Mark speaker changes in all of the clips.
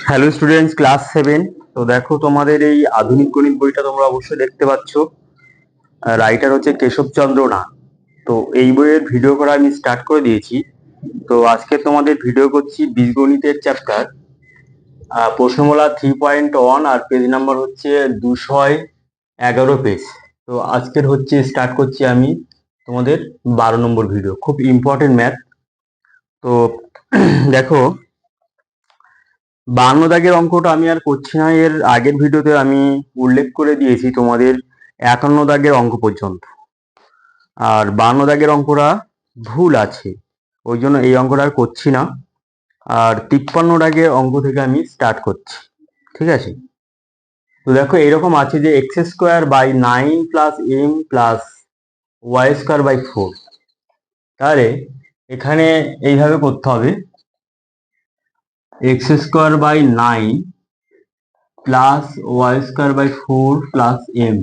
Speaker 1: Hello students, class 7। তো দেখো, তোমাদের এই আধুনিক গণিত বইটা তোমরা অবশ্যই দেখতে পাচ্ছ। রাইটার হচ্ছে কেশবচন্দ্র নাথ। তো এই বইয়ের ভিডিও করা আমি স্টার্ট করে দিয়েছি। তো আজকে তোমাদের ভিডিও করছি বীজগণিতের চ্যাপ্টার, প্রশ্নমালা 3.1, আর পেজ নাম্বার হচ্ছে 211 পেজ। তো আজকের হচ্ছে স্টার্ট করছি আমি তোমাদের 12 নম্বর ভিডিও, খুব ইম্পর্টেন্ট ম্যাথ। তো দেখো, 52 দাগের অঙ্কটা আমি আর করছি না, এর আগের ভিডিওতে আমি উল্লেখ করে দিয়েছি তোমাদের 51 দাগের অঙ্ক পর্যন্ত। আর 52 দাগের অঙ্কটা ভুল আছে, ওই জন্য এই অঙ্কটা আর করছি না। আর 53 দাগের অঙ্ক থেকে আমি স্টার্ট করছি, ঠিক আছে? তো দেখো, এরকম আছে যে x square by 9 plus M plus Y square by 4। তাহলে এখানে এইভাবে করতে হবে, x square by 9 plus Y square by 4 plus m.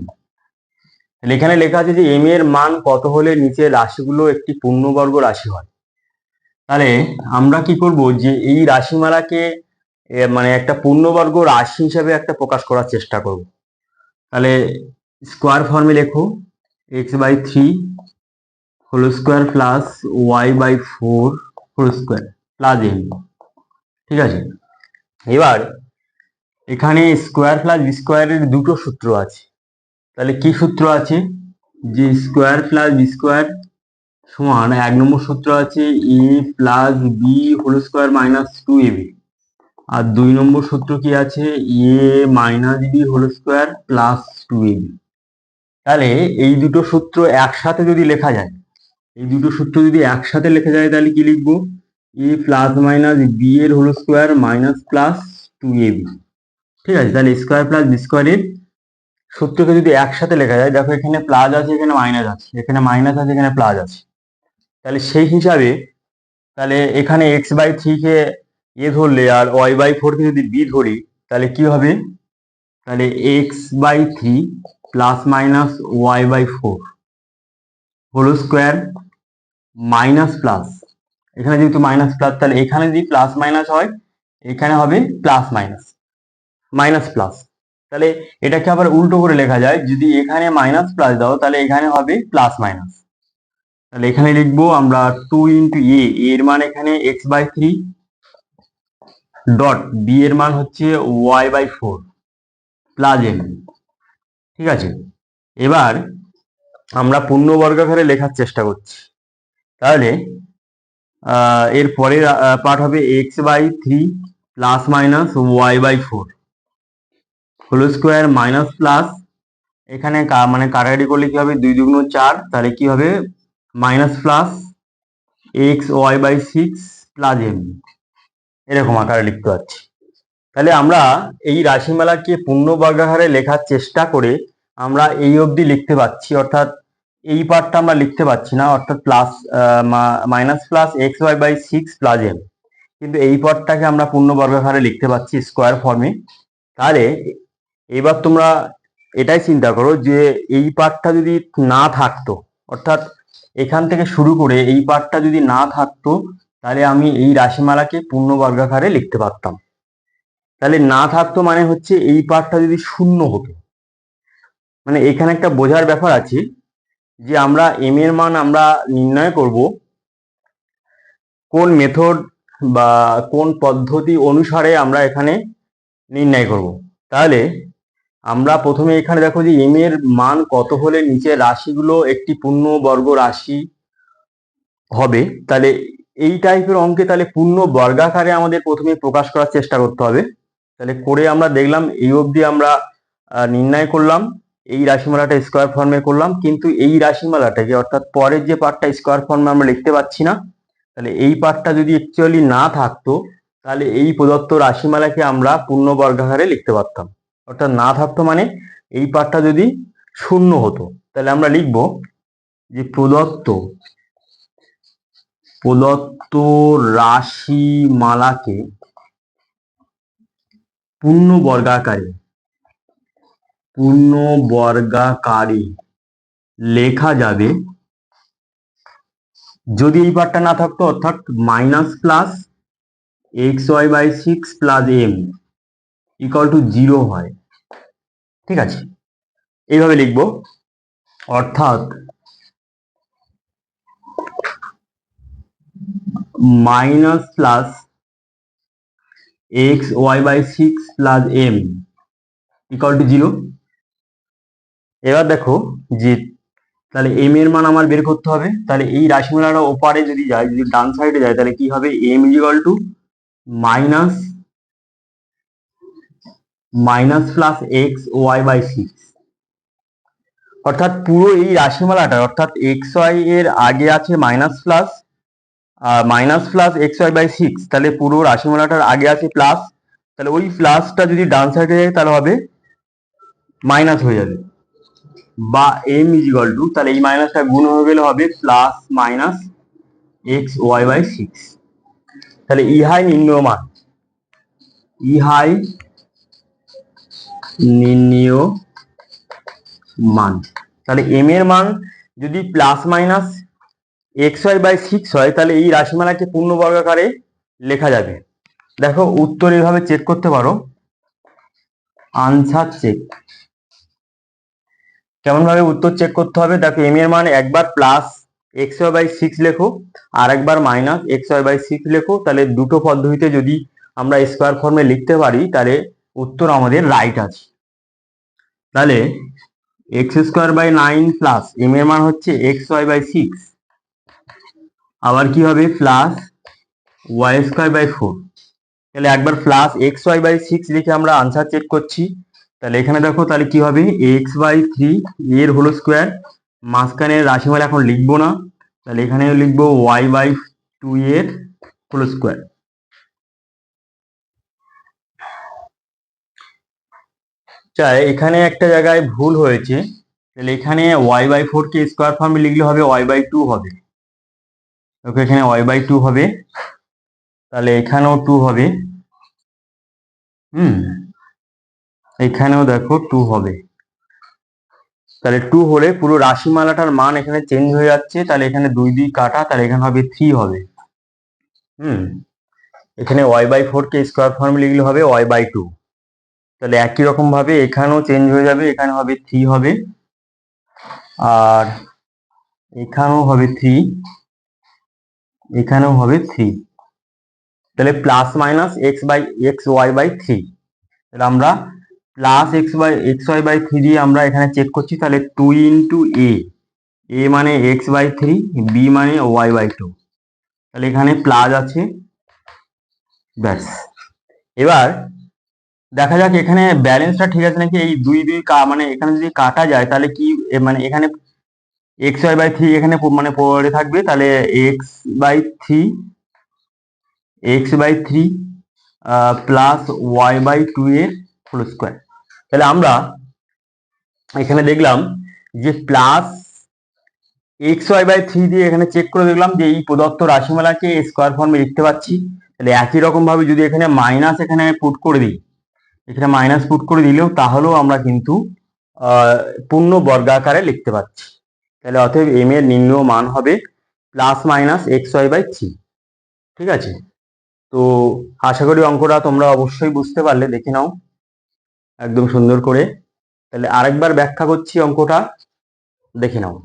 Speaker 1: এখানে লেখা আছে যে এম এর মান কত হলে নিচের রাশিগুলো একটি পূর্ণবর্গ রাশি হয়। তাহলে আমরা কি করব, যে এই রাশিমালাকে মানে একটা পূর্ণবর্গ রাশি হিসেবে একটা প্রকাশ করার চেষ্টা করব। তাহলে স্কোয়ার ফর্মে লেখো, x by 3 whole square plus Y by 4 whole square plus m. ঠিক আছে, এবার এখানে স্কোয়ার প্লাস বি স্কোয়ারের দুটো সূত্র আছে। তাহলে কি সূত্র আছে, যে স্কোয়ার প্লাস বি স্কোয়ার সমান 1 নম্বর সূত্র আছে A plus B whole square minus 2ab। আর 2 নম্বর সূত্র কি আছে, A minus B whole square plus 2ab। তাহলে এই দুটো সূত্র একসাথে যদি লেখা যায়, এই দুটো সূত্র যদি একসাথে লেখা যায়, তাহলে কি লিখবো, এ প্লাস মাইনাস বি এর whole square minus plus 2ab। ঠিক আছে, তাহলে স্কোয়ার প্লাস বি স্কোয়ারের সূত্রকে যদি একসাথে লেখা যায়, দেখো এখানে প্লাস আছে, এখানে মাইনাস আছে, এখানে মাইনাস আছে, এখানে প্লাস আছে। তাহলে সেই হিসাবে, তাহলে এখানে এক্স বাই 3 কে এ ধরলে আর ওয়াই বাই 4 কে যদি বি ধরি, তাহলে কি হবে, তাহলে x by 3 plus minus Y by 4 whole square minus plus, এখানে যেহেতু মাইনাস প্লাস, তাহলে এখানে যদি প্লাস মাইনাস হয়, এখানে হবে প্লাস মাইনাস, মাইনাস প্লাস। তাহলে এটাকে আবার উল্টো করে লেখা যায়, যদি এখানে মাইনাস প্লাস দাও, তাহলে এখানে হবে প্লাস মাইনাস। তাহলে এখানে লিখবো আমরা 2 ইন্টু এর মান এখানে এক্স বাই 3 ডট বি এর মান হচ্ছে ওয়াই বাই 4 প্লাস এম। ঠিক আছে, এবার আমরা পূর্ণবর্গাকারে লেখার চেষ্টা করছি। তাহলে এর পরের পার্ট হবে x by 3 plus minus Y by 4 whole square minus plus, এখানে মানে কাটাকাটি করলে কি হবে, 2 দুগুণ 4, তাহলে কি হবে minus plus x Y by 6 plus m, এরকম আকারে লিখতে পারছি। তাহলে আমরা এই রাশিমালাকে পূর্ণবর্গাকারে লেখার চেষ্টা করে আমরা এই অবধি লিখতে পাচ্ছি, অর্থাৎ এই পার্টটা আমরা লিখতে পাচ্ছি না, অর্থাৎ plus minus plus x Y by 6 plus m. কিন্তু এই পার্টটাকে আমরা পূর্ণবর্গাকারে লিখতে পাচ্ছি স্কোয়ার ফর্মে। তাহলে এবার তোমরা এটাই চিন্তা করো, যে এই পার্টটা যদি না থাকতো, অর্থাৎ এখান থেকে শুরু করে এই পার্টটা যদি না থাকতো, তাহলে আমি এই রাশিমালাকে পূর্ণবর্গাকারে লিখতে পারতাম। তাহলে না থাকতো মানে হচ্ছে এই পার্টটা যদি শূন্য হতো, মানে এখানে একটা বোঝার ব্যাপার আছে, যে আমরা এম এর মান আমরা নির্ণয় করব কোন মেথড বা কোন পদ্ধতি অনুসারে আমরা এখানে নির্ণয় করব। তাহলে আমরা প্রথমে এখানে দেখো যে এম এর মান কত হলে নিচের রাশিগুলো একটি পূর্ণবর্গ রাশি হবে। তাহলে এই টাইপের অঙ্কে তাহলে পূর্ণ বর্গাকারে আমাদের প্রথমে প্রকাশ করার চেষ্টা করতে হবে। তাহলে করে আমরা দেখলাম এই অবধি আমরা নির্ণয় করলাম, এই রাশিমালাটা স্কোয়ার ফর্মে করলাম, কিন্তু এই রাশিমালাটাকে অর্থাৎ পরের যে পার্টটা স্কোয়ার ফর্মে আমরা লিখতে পাচ্ছি না। তাহলে এই পার্টটা যদি অ্যাকচুয়ালি না থাকতো, তাহলে এই প্রদত্ত রাশিমালাকে আমরা পূর্ণ বর্গাকারে লিখতে পারতাম। অর্থাৎ না থাকতো মানে এই পার্টটা যদি শূন্য হতো, তাহলে আমরা লিখব যে প্রদত্ত রাশিমালাকে পূর্ণ বর্গাকারে লেখা যাবে যদি এই পার্টটা না থাকতো, অর্থাৎ minus plus x Y by six plus M equal to 0 হয়। ঠিক আছে, এইভাবে লিখবো। অর্থাৎ minus plus x Y by six plus M equal to 0। এবার দেখো যে তাহলে এম এর মান আমার বের করতে হবে। তাহলে এই রাশিমালাটা ওপারে যদি যায়, যদি ডান সাইডে যায়, তাহলে কি হবে? M equal to minus minus plus x Y by six. অর্থাৎ পুরো এই রাশিমালাটা, অর্থাৎ এক্স ওয়াই এর আগে আছে minus plus x Y by six, তাহলে পুরো রাশিমালাটার আগে আছে প্লাস, তাহলে ওই প্লাসটা যদি ডান সাইডে যায় তাহলে হবে মাইনাস হয়ে যাবে। বা এম ইজ ইকুয়াল টু, তাহলে এই মাইনাসটা গুণ হয়ে গেলে হবে plus minus x Y by six. তাহলে ইহাই নির্ণয় মান, ইহাই নির্ণয় মান। তাহলে এম এর মান যদি plus minus x Y by six হয়, তাহলে এই রাশিমালাকে পূর্ণবর্গাকারে লেখা যাবে। দেখো উত্তর এভাবে চেক করতে পারো, আনসার চেক। কেমন ভাবে উত্তর চেক করতে হবে? দেখো এম এর মান একবার plus x Y by six লেখো, আর একবার minus x Y by six লেখো। তাহলে দুটো পদ্ধতিতে যদি আমরা স্কোয়ার ফর্মে লিখতে পারি, তাহলে উত্তর আমাদের রাইট আছে। তাহলে x square by 9 plus m এর মান হচ্ছে এক্স ওয়াই বাই সিক্স, আবার কি হবে প্লাস ওয়াই স্কোয়ার বাই 4। তাহলে একবার plus x Y by six লিখে আমরা আনসার চেক করছি। তাহলে এখানে দেখো তাহলে কি হবে? এক্স বাই থ্রি এর হোল স্কোয়ার, মাঝখানের রাশিমালা এখন লিখবো না, তাহলে এখানে লিখবো ওয়াই বাই টু এর হোল স্কোয়ার। চাই এখানে একটা জায়গায় ভুল হয়েছে, তাহলে এখানে ওয়াই বাই ফোর কে স্কোয়ার ফর্মে লিখলে হবে ওয়াই বাই টু হবে। ওকে, এখানে ওয়াই বাই টু হবে, তাহলে এখানেও টু হবে। এখানেও দেখো টু হবে। তাহলে টু হলে পুরো রাশিমালাটার মান এখানে চেঞ্জ হয়ে যাচ্ছে। তাহলে এখানে দুই দুই কাটা, তাহলে এখানে হবে থ্রি হবে। এখানে ওয়াই বাই ফোর কে স্কোয়ার ফর্মে লিখলে হবে ওয়াই বাই টু। তাহলে একই রকম ভাবে এখানেও চেঞ্জ হয়ে যাবে, এখানে হবে থ্রি হবে, আর এখানেও হবে থ্রি, এখানেও হবে থ্রি। তাহলে plus minus x by x Y by three. তাহলে আমরা plus x Y by three দিয়ে আমরা এখানে চেক করছি। তাহলে টু ইন্টু এ মানে এক্স বাই থ্রি, বি মানে ওয়াই বাই টু। তাহলে এখানে প্লাস আছে, ব্যাস। এবার দেখা যাক এখানে ব্যালেন্সটা ঠিক আছে নাকি। এই দুই দুই মানে এখানে যদি কাটা যায় তাহলে কি, মানে এখানে এক্স ওয়াই বাই থ্রি এখানে মানে পড়ে থাকবে। তাহলে x by three plus Y by two এর হোল স্কোয়ার। তাহলে আমরা এখানে দেখলাম যে plus x Y by three দিয়ে এখানে চেক করে দেখলাম যে এই প্রদত্ত রাশিমালাকে স্কোয়ার ফর্মে লিখতে পারছি। তাহলে একই রকম ভাবে যদি এখানে মাইনাস এখানে পুট করে দিই, এখানে মাইনাস পুট করে দিলেও তাহলেও আমরা কিন্তু পূর্ণ বর্গাকারে লিখতে পারছি। তাহলে অতএব এম এর নির্ণয় মান হবে plus minus x Y by three. ঠিক আছে, তো আশা করি অঙ্কটা তোমরা অবশ্যই বুঝতে পারলে। দেখে নাও একদম সুন্দর করে। তাহলে আরেকবার ব্যাখ্যা করছি অঙ্কটা, দেখে নাও।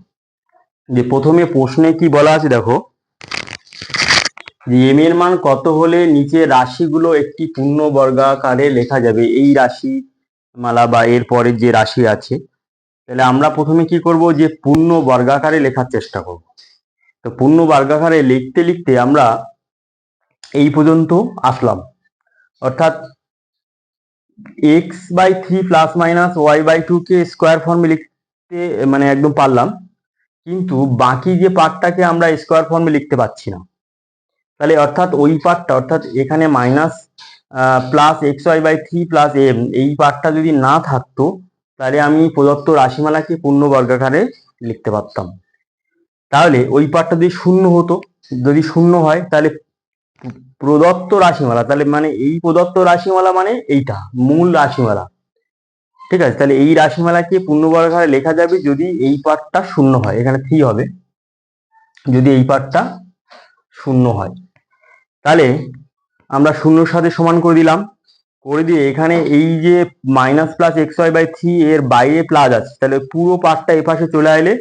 Speaker 1: যে প্রথমে প্রশ্নে কি বলা আছে দেখো, যে এম এর মান কত হলে নিচে রাশিগুলো একটি পূর্ণ বর্গাকারে লেখা যাবে, এই রাশি মালা বা এর পরে যে রাশি আছে। তাহলে আমরা প্রথমে কি করব, যে পূর্ণ বর্গাকারে লেখার চেষ্টা করব। তো পূর্ণ বর্গাকারে লিখতে লিখতে আমরা এই পর্যন্ত আসলাম, অর্থাৎ x by three plus minus Y by two কে স্কোয়ার ফর্মে লিখতে মানে একদম পারলাম, কিন্তু বাকি যে পার্টটাকে আমরা স্কোয়ার ফর্মে লিখতে পারছি না। তাহলে অর্থাৎ ওই পার্টটা, অর্থাৎ এখানে minus plus x Y by three plus m, এই পার্টটা যদি না থাকতো তাহলে আমি প্রদত্ত রাশিমালাকে পূর্ণ বর্গাকারে লিখতে পারতাম। তাহলে ওই পার্টটা যদি শূন্য হতো, যদি শূন্য হয় তাহলে প্রদত্ত রাশিমালা, তাহলে মানে এই প্রদত্ত রাশিমালা মানে এইটা মূল রাশিমালা। ঠিক আছে, তাহলে এই রাশিমালাকে পূর্ণবর্গাকারে লেখা যাবে যদি এই পার্টটা শূন্য হয়, এখানে থ্রি হবে যদি এই পার্টটা শূন্য হয়। তাহলে আমরা শূন্যর সাথে সমান করে দিলাম, করে দিয়ে এখানে এই যে minus plus x Y by three এর বাইরে প্লাস আছে, তাহলে পুরো পার্টটা এ পাশে চলে আসলে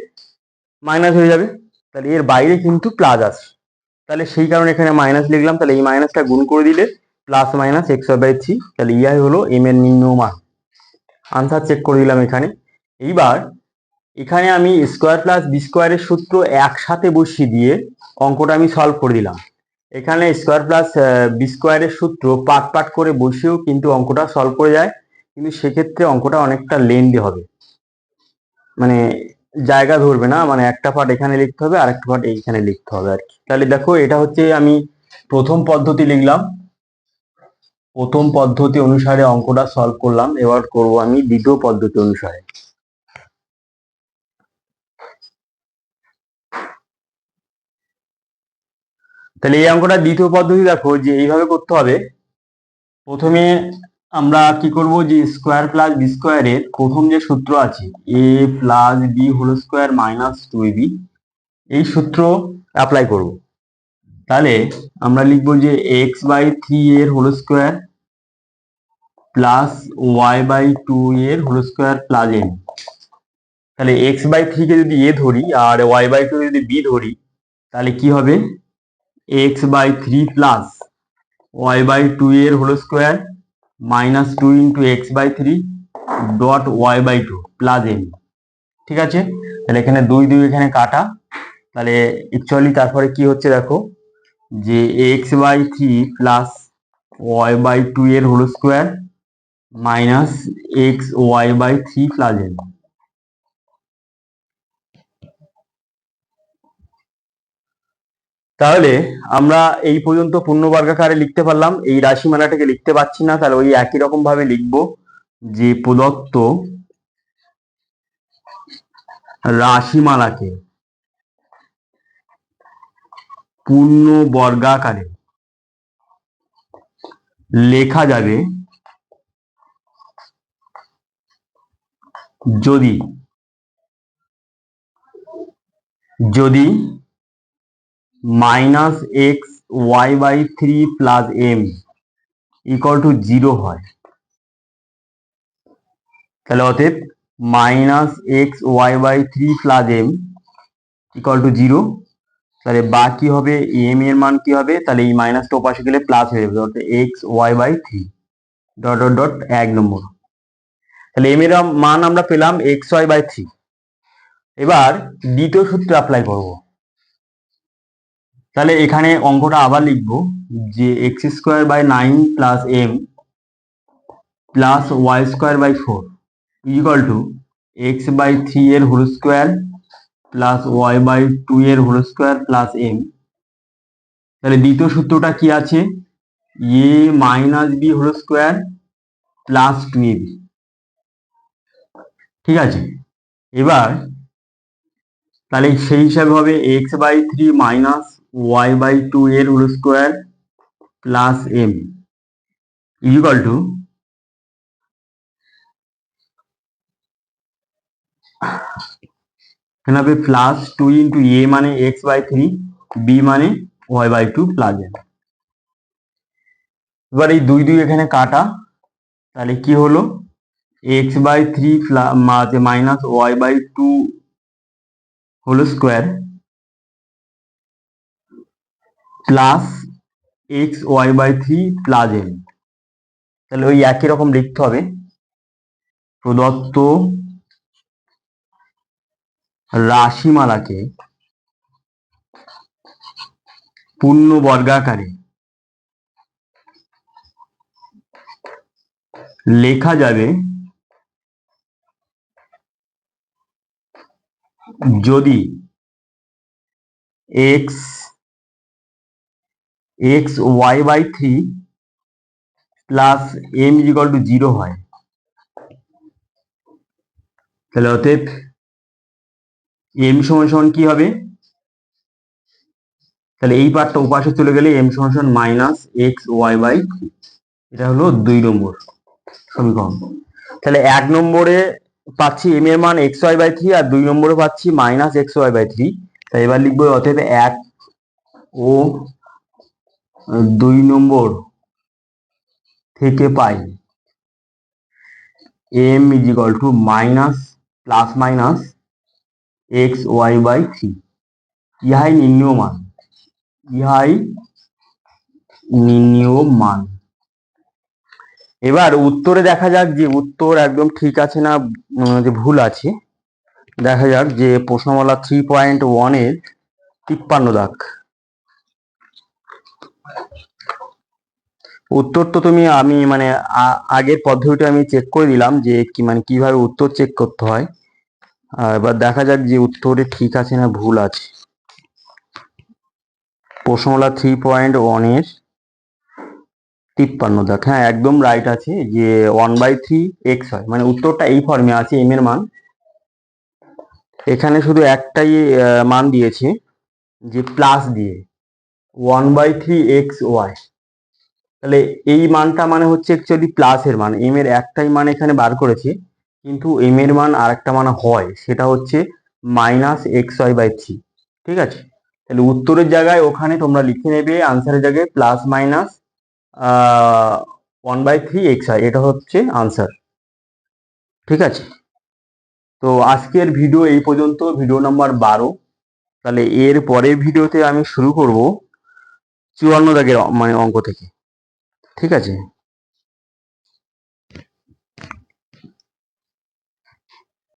Speaker 1: মাইনাস হয়ে যাবে, তাহলে এর বাইরে কিন্তু প্লাস আছে, তাহলে সেই কারণে এখানে মাইনাস লিখলাম। তাহলে এই মাইনাসটা গুণ করে দিলে plus minus x Y by three, তাহলে ইয়াই হলো এম এর নির্ণয় মান। আনসার চেক করে দিলাম এখানে। এইবার এখানে আমি স্কোয়ার প্লাস বি স্কোয়ারের সূত্র একসাথে বসিয়ে দিয়ে অঙ্কটা আমি সলভ করে দিলাম। এখানে স্কোয়ার প্লাস বি স্কোয়ারের সূত্র পার্ট পার্ট করে বসেও কিন্তু অঙ্কটা সলভ করে যায়, কিন্তু সেক্ষেত্রে অঙ্কটা অনেকটা লেন্দি হবে, মানে জায়গা ধরবে না, মানে একটা পার্ট এখানে লিখতে হবে আর একটা পার্ট এইখানে লিখতে হবে আর কি। তাহলে দেখো এটা হচ্ছে আমি প্রথম পদ্ধতি লিখলাম, প্রথম পদ্ধতি অনুসারে অঙ্কটা সলভ করলাম। এবার করব আমি দ্বিতীয় পদ্ধতি অনুসারে। তাহলে এই অঙ্কটা দ্বিতীয় পদ্ধতি দেখো যে এইভাবে করতে হবে। প্রথমে আমরা কি করব, যে স্কোয়ার প্লাস বি স্কোয়ারের প্রথম যে সূত্র আছে A plus B whole square minus two A B, এই সূত্র অ্যাপ্লাই করব। তাহলে আমরা লিখবো যে এক্স বাই থ্রি এর whole square plus Y by two এর হোল স্কোয়ার প্লাস এন। তাহলে এক্স বাই থ্রি কে যদি এ ধরি আর ওয়াই বাই টু যদি বি ধরি, তাহলে কি হবে x by three plus Y by two এর whole square minus two into X by three dot y by two plus n. ঠিক আছে, তাহলে এখানে দুই দুই এখানে কাটা, তাহলে অ্যাকচুয়ালি তারপরে কি হচ্ছে দেখো, যে X by three plus Y by two এর whole square minus x Y by three plus N. তাহলে আমরা এই পর্যন্ত পূর্ণবর্গাকারে লিখতে পারলাম, এই রাশিমালাটাকে লিখতে পারছি না, তাহলে ওই একই রকম ভাবে লিখবো যে প্রদত্ত রাশিমালাকে পূর্ণবর্গাকারে লেখা যাবে যদি যদি minus x Y by three plus M equal to zero হয়। তাহলে অতএব minus x Y by three plus M equal to zero, তাহলে বা কি হবে এম এর মান কি হবে, তাহলে এই মাইনাসটা ওপাশে গেলে প্লাস হয়ে যাবে, অর্থাৎ x Y by three dot dot dot এক নম্বর। তাহলে এম এর মান আমরা পেলাম এক্স ওয়াই বাই থ্রি। এবার দ্বিতীয় সূত্র অ্যাপ্লাই করব। তাহলে এখানে অঙ্কটা আবার লিখবো যে x square by nine plus M plus Y square by four equal to X by three এর whole square plus Y by two এর হোল স্কোয়ার প্লাস এম। তাহলে দ্বিতীয় সূত্রটা কি আছে, A minus B whole square plus two A B. ঠিক আছে, এবার তাহলে সেই হিসাবে হবে x by three minus Y by two এর whole square plus M equal to এখানে হবে প্লাস টু ইন্টু এ মানে এক্স বাই থ্রি, বি মানে y by two plus m. এবার এই দুই দুই এখানে কাটা, তাহলে কি হলো x by three minus Y by two whole square plus x Y by three plus M. তাহলে ওই একই রকম লিখতে হবে, প্রদত্ত রাশিমালাকে পূর্ণবর্গাকারে লেখা যাবে যদি x x Y by three plus M equal to zero হয়। তাহলে অতএব এম সমান সমান কি হবে, তাহলে এই পার্টটা ওপাশে চলে গেলে এম সমান সমান minus x Y by three. এটা হলো দুই নম্বর সমীকরণ। তাহলে এক নম্বরে পাচ্ছি এম এর মান এক্স ওয়াই বাই থ্রি আর দুই নম্বরে পাচ্ছি minus x Y by three. তাই এবার লিখবো অতএব এক ও দুই নম্বর থেকে পাই m is equal to minus plus minus x Y by three, ইহাই নির্ণীয় মান, ইহাই নির্ণীয় মান। এবার উত্তরে দেখা যাক যে উত্তর একদম ঠিক আছে না যে ভুল আছে। দেখা যাক যে প্রশ্নমালা 3.1 এর 53 দাগ। উত্তর তো তুমি আমি মানে আগের পদ্ধতিটা আমি চেক করে দিলাম যে কি মানে কিভাবে উত্তর চেক করতে হয়। এবার দেখা যাক যে উত্তরে ঠিক আছে না ভুল আছে। প্রশ্নমালা 3.1 এর 53 দাগ, হ্যাঁ একদম রাইট আছে যে 1/3 x হয়, মানে উত্তরটা এই ফর্মে আছে। m এর মান এখানে শুধু একটাই মান দিয়েছে যে প্লাস দিয়ে 1/3 xy, তাহলে এই মানটা মানে হচ্ছে অ্যাকচুয়ালি প্লাসের মান। m এর একটাই মান এখানে বার করেছে, কিন্তু m এর মান আরেকটা মান হয়, সেটা হচ্ছে মাইনাস xy/3। ঠিক আছে, তাহলে উত্তরের জায়গায় ওখানে তোমরা লিখে নেবে আনসারের জায়গায় প্লাস মাইনাস 1/3 xy, এটা হচ্ছে আনসার। ঠিক আছে, তো আজকের ভিডিও এই পর্যন্ত, ভিডিও নাম্বার 12। তাহলে এর পরের ভিডিওতে আমি শুরু করব 54 দাগের মানে অঙ্ক থেকে। ঠিক আছে।